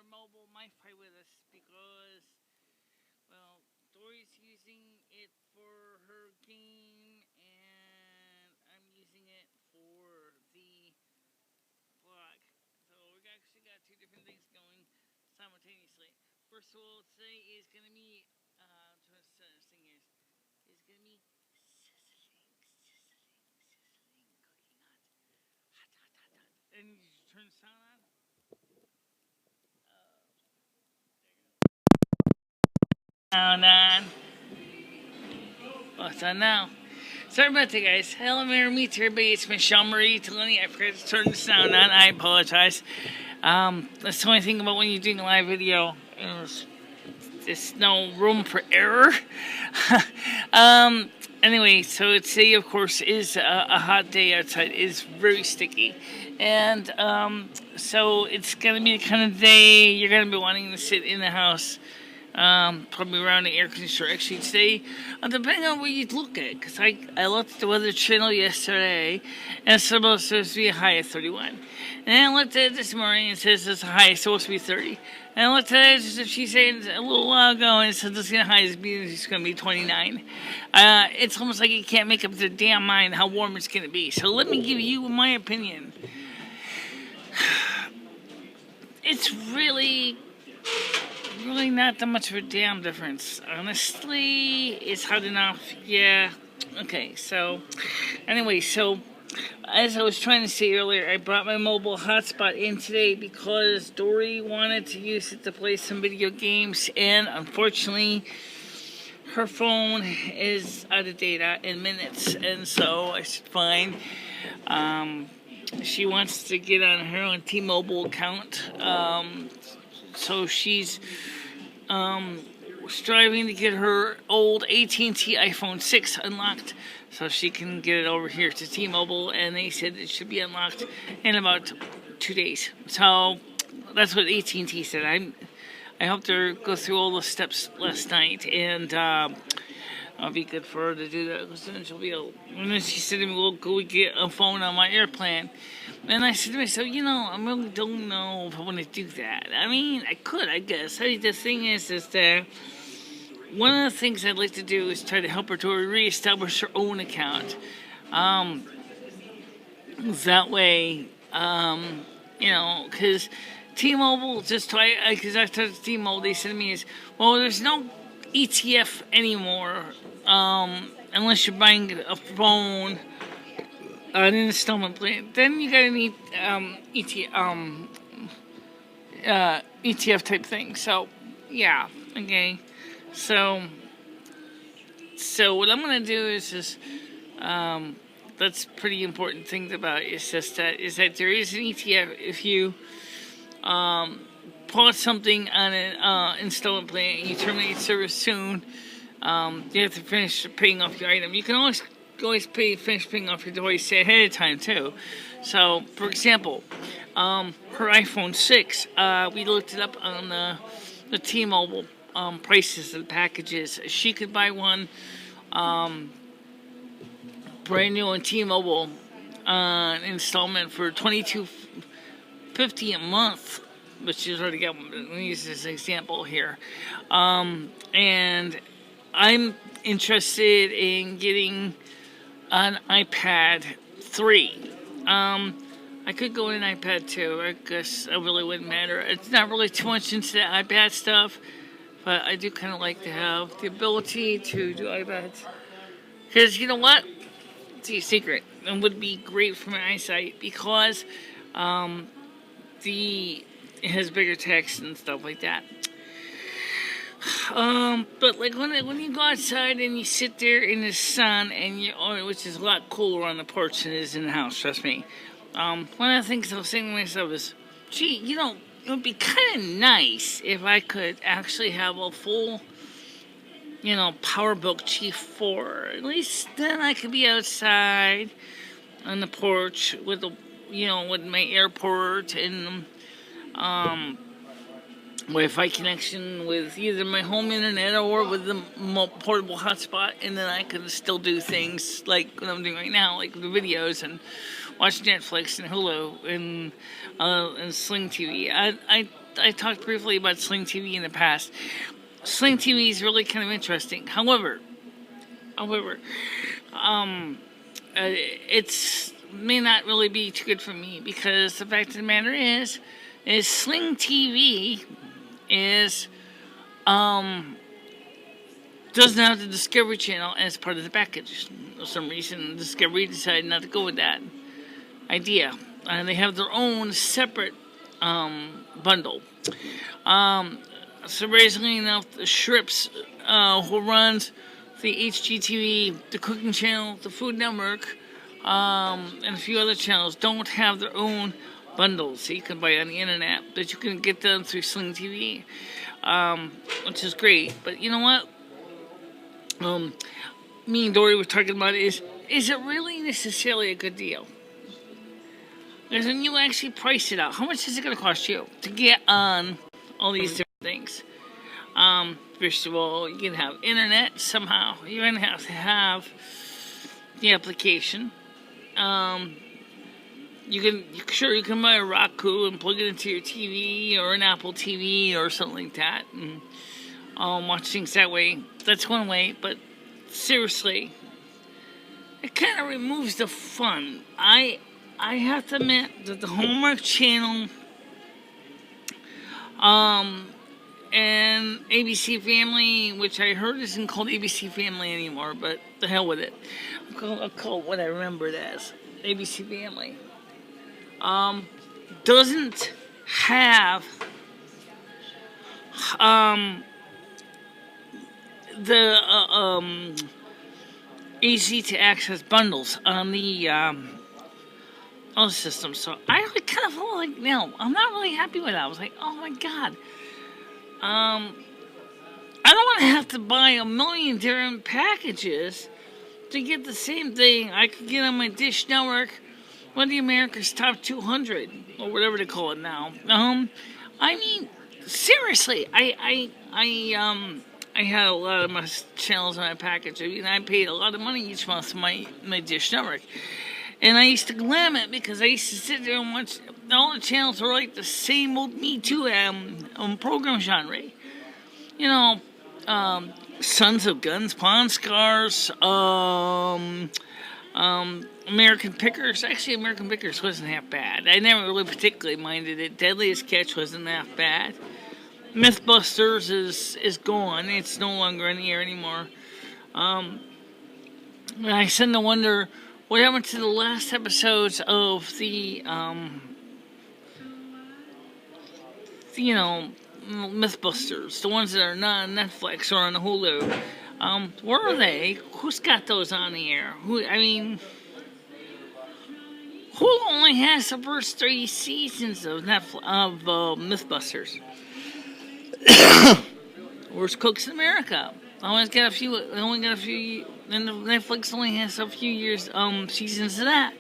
mobile Wi-Fi with us because, well, Dory's using it for her game, and I'm using it for the vlog. So we actually got two different things going simultaneously. First of all, today is gonna be this thing is gonna be sizzling, cooking hot. And you turn the sound on. Sound on. What's on now? Sorry about that, guys. Hello, meet everybody. It's MicheleMarieDalene. I forgot to turn the sound on. I apologize. That's the only thing about when you're doing a live video. There's no room for error. Anyway, so today, of course, is a hot day outside. It's very sticky. And so it's going to be the kind of day you're going to be wanting to sit in the house. Probably around the air conditioner. Actually, today, depending on where you look at, because I looked at the Weather Channel yesterday, and it's supposed to be a high of 31. And then I looked at it this morning, and it says it's a high, it's supposed to be 30. And I looked at it as if she's saying a little while ago, and it said the high is going to be 29. It's almost like you can't make up their damn mind how warm it's going to be. So let me give you my opinion. It's really not that much of a damn difference. Honestly, it's hot enough. Yeah. Okay, so anyway, so as I was trying to say earlier, I brought my mobile hotspot in today because Dory wanted to use it to play some video games, and unfortunately her phone is out of data in minutes, and so I said fine. She wants to get on her own T-Mobile account, so she's striving to get her old AT&T iPhone 6 unlocked so she can get it over here to T-Mobile, and they said it should be unlocked in about 2 days. So that's what AT&T said. I helped her go through all the steps last night, and it'll be good for her to do that, because then she'll be able. And then she said to me, "Well, go we get a phone on my airplane?" And I said to myself, I really don't know if I want to do that. I mean, I could, I guess. The thing is that one of the things I'd like to do is try to help her to reestablish her own account. That way, because T-Mobile because I talked to T-Mobile, they said to me well, there's no ETF anymore, unless you're buying a phone an installment plan. Then you gotta need ETF type thing. So yeah, okay. So what I'm gonna do is just that's pretty important thing about it, is that there is an ETF if you pause something on an installment plan and you terminate service soon. You have to finish paying off your item. You can always finish paying off your device ahead of time too. So, for example, her iPhone 6, we looked it up on the T-Mobile prices and packages. She could buy one brand new on T-Mobile installment for $22.50 a month, which she's already got one. Let me use this example here. And I'm interested in getting an iPad 3. I could go in iPad 2. I guess it really wouldn't matter. It's not really too much into the iPad stuff, but I do kind of like to have the ability to do iPads. Because, you know what? It's a secret. It would be great for my eyesight because it has bigger text and stuff like that. But like when you go outside and you sit there in the sun and which is a lot cooler on the porch than it is in the house, trust me. One of the things I was saying to myself is, gee, it would be kind of nice if I could actually have a full, PowerBook G4. At least then I could be outside on the porch with with my airport and Wi-Fi connection with either my home internet or with the portable hotspot, and then I could still do things like what I'm doing right now, like the videos and watch Netflix and Hulu and Sling TV. I talked briefly about Sling TV in the past. Sling TV is really kind of interesting. However, it's may not really be too good for me because the fact of the matter is Sling TV is doesn't have the Discovery Channel as part of the package. For some reason, Discovery decided not to go with that idea, and they have their own separate bundle. Surprisingly enough, the Shrips, who runs the HGTV, the Cooking Channel, the Food Network, and a few other channels, don't have their own bundles that you can buy on the internet, but you can get them through Sling TV, which is great. But you know what? Me and Dory were talking about is it really necessarily a good deal? Because when you actually price it out, how much is it going to cost you to get on all these different things? First of all, you can have internet somehow. You're going to have the application. You can buy a Roku and plug it into your TV or an Apple TV or something like that, and watch things that way. That's one way, but seriously, it kind of removes the fun. I have to admit that the Hallmark Channel, and ABC Family, which I heard isn't called ABC Family anymore, but the hell with it. I'll call it what I remember it as, ABC Family. Doesn't have the easy to access bundles on the other system. So I really kind of felt like, I'm not really happy with that. I was like, oh my god. I don't want to have to buy a million different packages to get the same thing I could get on my Dish Network, one of the America's Top 200, or whatever they call it now. I mean, seriously, I had a lot of my channels on my package. I mean, I paid a lot of money each month for my Dish Network. And I used to glam it because I used to sit there and watch. All the channels were like the same old Me Too program genre. You know, Sons of Guns, Pawn Scars, American Pickers. Actually, American Pickers wasn't half bad. I never really particularly minded it. Deadliest Catch wasn't that bad. Mythbusters is gone. It's no longer in the air anymore. And I tend to wonder what happened to the last episodes of the Mythbusters, the ones that are not on Netflix or on Hulu. Where are they? Who's got those on the air? Hulu only has the first 3 seasons of Mythbusters. Worst Cooks in America. Only got a few, and Netflix only has a few years, seasons of that.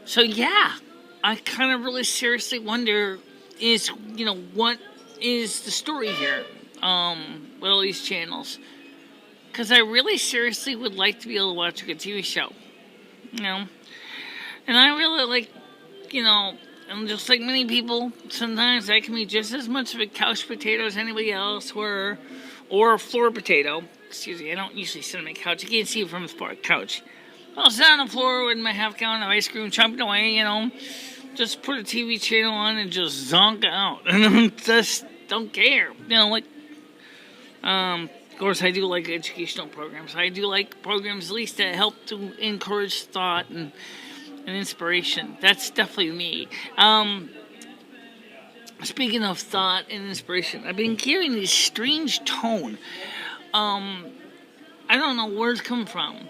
So yeah, I kind of really seriously wonder what is the story here, with all these channels? Because I really seriously would like to be able to watch a good TV show, and I really like, and just like many people, sometimes I can be just as much of a couch potato as anybody else, or a floor potato. Excuse me, I don't usually sit on my couch. You can't see it from the couch. I'll sit on the floor with my half-gallon of ice cream, chomping away, just put a TV channel on and just zonk out. And just don't care. Of course, I do like educational programs. I do like programs at least that help to encourage thought and inspiration. That's definitely me. Speaking of thought and inspiration, I've been hearing this strange tone. I don't know where it's coming from,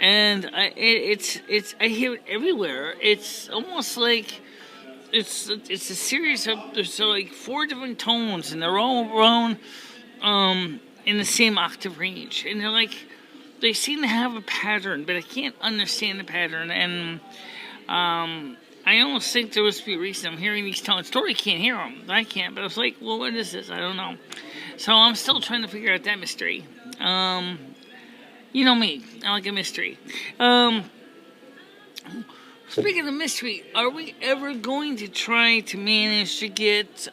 and I hear it everywhere. It's almost like it's a series of, there's like 4 different tones, and they're all around in the same octave range, and they seem to have a pattern, but I can't understand the pattern, and I almost think there must be a reason I'm hearing these tones. Story can't hear them. I can't, but I was like, well, what is this? I don't know. So I'm still trying to figure out that mystery. You know me. I like a mystery. speaking of mystery, are we ever going to try to manage to get the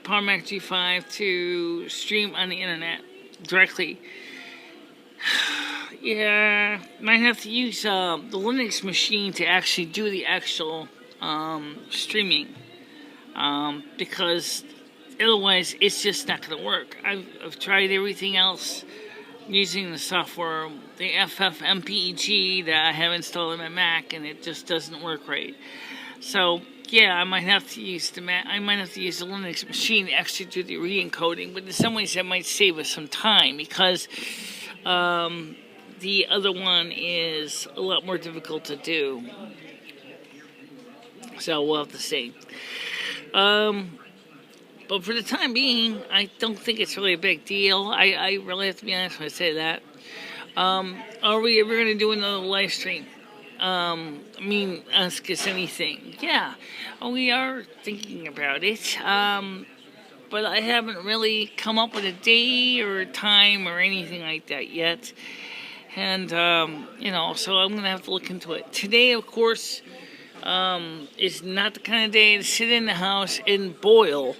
Power Mac G5 to stream on the internet directly? Yeah, might have to use the Linux machine to actually do the actual streaming, because otherwise it's just not going to work. I've tried everything else using the software, the FFmpeg that I have installed on my Mac, and it just doesn't work right. So yeah, I might have to use the Linux machine to actually do the re-encoding, but in some ways that might save us some time, because the other one is a lot more difficult to do. So we'll have to see. But for the time being, I don't think it's really a big deal. I really have to be honest when I say that. Are we ever going to do another live stream? Ask us anything. Yeah, we are thinking about it. But I haven't really come up with a day or a time or anything like that yet. And, so I'm going to have to look into it. Today, of course, is not the kind of day to sit in the house and boil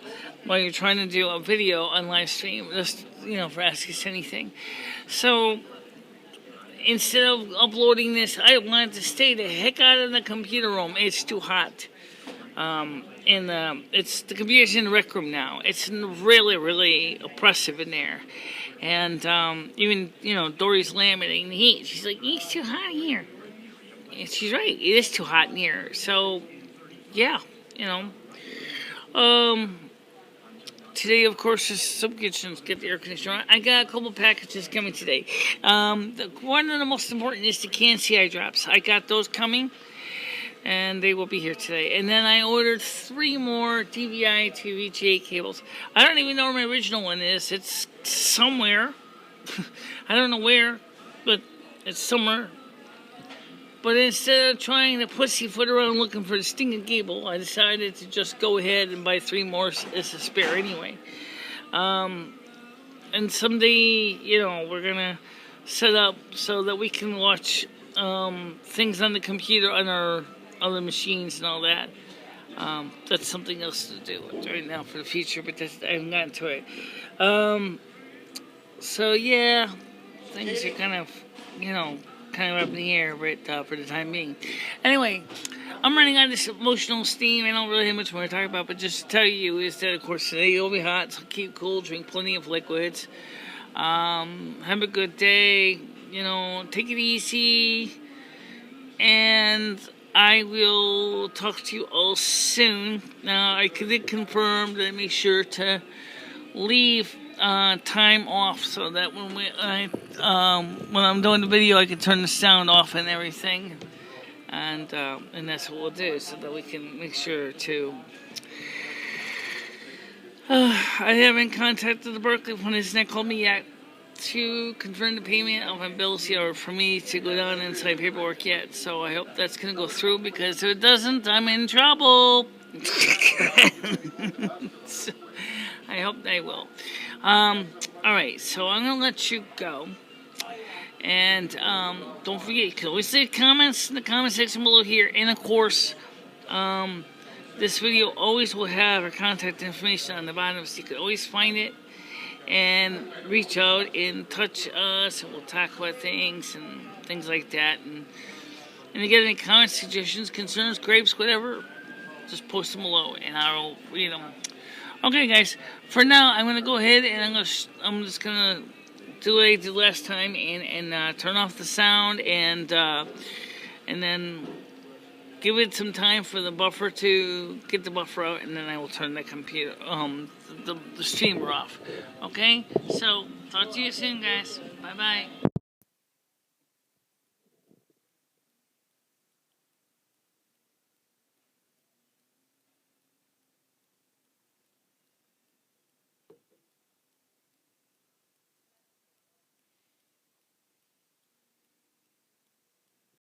while you're trying to do a video on live stream, just, for Ask Us Anything. So, instead of uploading this, I wanted to stay the heck out of the computer room. It's too hot. The computer's in the rec room now. It's really, really oppressive in there. And, even, Dory's laminating the heat. She's like, it's too hot in here. And she's right. It is too hot in here. So, yeah, today, of course, is some kitchens get the air conditioner on. I got a couple packages coming today. One of the most important is the canned CI drops. I got those coming, and they will be here today. And then I ordered 3 more DVI to VGA cables. I don't even know where my original one is. It's somewhere. I don't know where, but it's somewhere. But instead of trying to pussyfoot around looking for the stinking cable, I decided to just go ahead and buy 3 more as a spare anyway. And someday, we're going to set up so that we can watch things on the computer on our other machines and all that. That's something else to do right now for the future, but I haven't gotten to it. So, yeah, things are kind of, up in the air, but for the time being. Anyway, I'm running out of this emotional steam. I don't really have much more to talk about, but just to tell you is that, of course, today it'll be hot, so keep cool, drink plenty of liquids. Have a good day. Take it easy. And I will talk to you all soon. Now, I did confirm that I make sure to leave time off so that when I'm doing the video, I can turn the sound off and everything, and that's what we'll do so that we can make sure to. I haven't contacted the Berkeley one. Has not called me yet to confirm the payment of my bills or for me to go down and sign paperwork yet. So I hope that's gonna go through, because if it doesn't, I'm in trouble. So, I hope they will. Alright, so I'm going to let you go. And don't forget, you can always leave comments in the comment section below here. And of course, this video always will have our contact information on the bottom, so you can always find it and reach out and touch us, and we'll talk about things and things like that. And if you get any comments, suggestions, concerns, grapes, whatever, just post them below and I'll read them. Okay, guys, for now, I'm going to go ahead and I'm just going to do what I did last time and turn off the sound and then give it some time for the buffer to get the buffer out, and then I will turn the computer, the streamer off. Okay? So, talk to you soon, guys. Bye-bye.